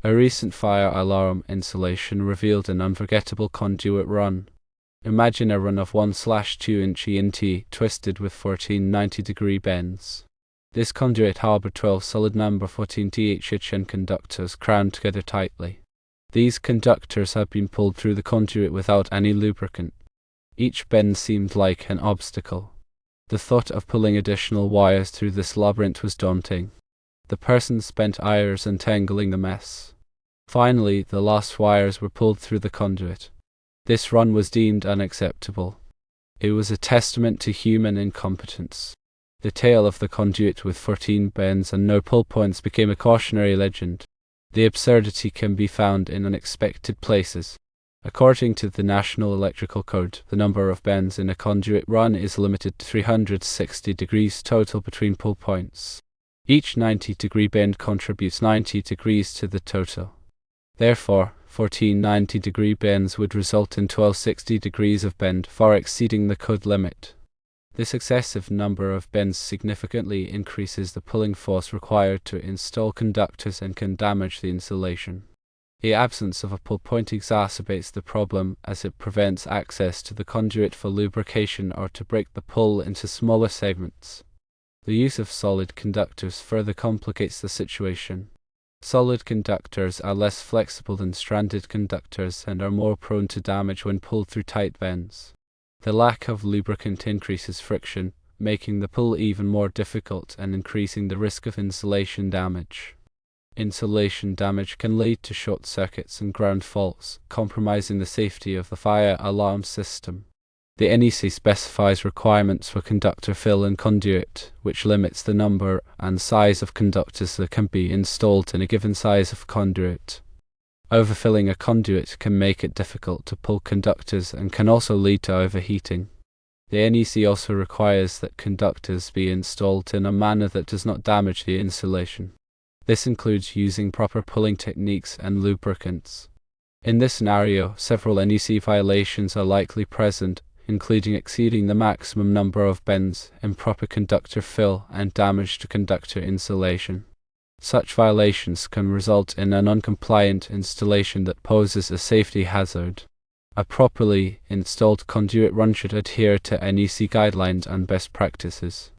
A recent fire alarm installation revealed an unforgettable conduit run. Imagine a run of 1/2 inch ENT twisted with 14 90-degree bends. This conduit harbored 12 solid number 14 THN conductors crowned together tightly. These conductors had been pulled through the conduit without any lubricant. Each bend seemed like an obstacle. The thought of pulling additional wires through this labyrinth was daunting. The person spent hours untangling the mess. Finally, the last wires were pulled through the conduit. This run was deemed unacceptable. It was a testament to human incompetence. The tale of the conduit with 14 bends and no pull points became a cautionary legend. The absurdity can be found in unexpected places. According to the National Electrical Code, the number of bends in a conduit run is limited to 360 degrees total between pull points. Each 90-degree bend contributes 90 degrees to the total. Therefore, 14 90-degree bends would result in 12 60 degrees of bend, far exceeding the code limit. This excessive number of bends significantly increases the pulling force required to install conductors and can damage the insulation. The absence of a pull point exacerbates the problem as it prevents access to the conduit for lubrication or to break the pull into smaller segments. The use of solid conductors further complicates the situation. Solid conductors are less flexible than stranded conductors and are more prone to damage when pulled through tight bends. The lack of lubricant increases friction, making the pull even more difficult and increasing the risk of insulation damage. Insulation damage can lead to short circuits and ground faults, compromising the safety of the fire alarm system. The NEC specifies requirements for conductor fill and conduit, which limits the number and size of conductors that can be installed in a given size of conduit. Overfilling a conduit can make it difficult to pull conductors and can also lead to overheating. The NEC also requires that conductors be installed in a manner that does not damage the insulation. This includes using proper pulling techniques and lubricants. In this scenario, several NEC violations are likely present, including exceeding the maximum number of bends, improper conductor fill, and damage to conductor insulation. Such violations can result in an uncompliant installation that poses a safety hazard. A properly installed conduit run should adhere to NEC guidelines and best practices.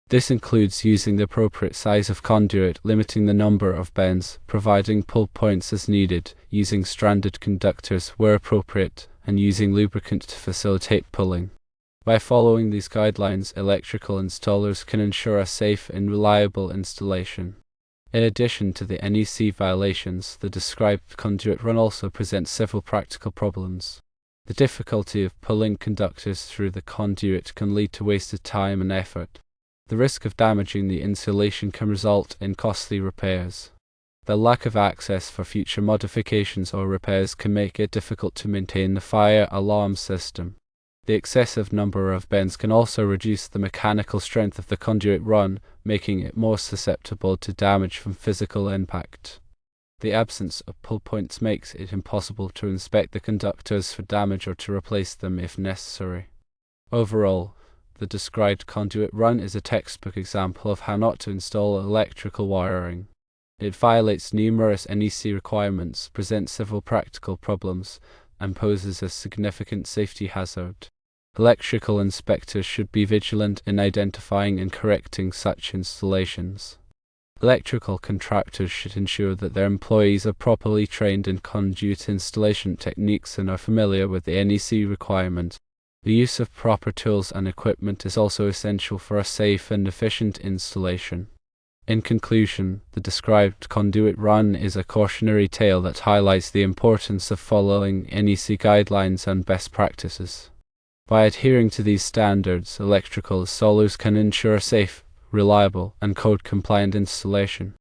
This includes using the appropriate size of conduit, limiting the number of bends, providing pull points as needed, using stranded conductors where appropriate, and using lubricant to facilitate pulling. By following these guidelines, electrical installers can ensure a safe and reliable installation. In addition to the NEC violations, the described conduit run also presents several practical problems. The difficulty of pulling conductors through the conduit can lead to wasted time and effort. The risk of damaging the insulation can result in costly repairs. The lack of access for future modifications or repairs can make it difficult to maintain the fire alarm system. The excessive number of bends can also reduce the mechanical strength of the conduit run, making it more susceptible to damage from physical impact. The absence of pull points makes it impossible to inspect the conductors for damage or to replace them if necessary. Overall, the described conduit run is a textbook example of how not to install electrical wiring. It violates numerous NEC requirements, presents several practical problems, and poses a significant safety hazard. Electrical inspectors should be vigilant in identifying and correcting such installations. Electrical contractors should ensure that their employees are properly trained in conduit installation techniques and are familiar with the NEC requirement. The use of proper tools and equipment is also essential for a safe and efficient installation. In conclusion, the described conduit run is a cautionary tale that highlights the importance of following NEC guidelines and best practices. By adhering to these standards, electrical installers can ensure safe, reliable, and code-compliant installation.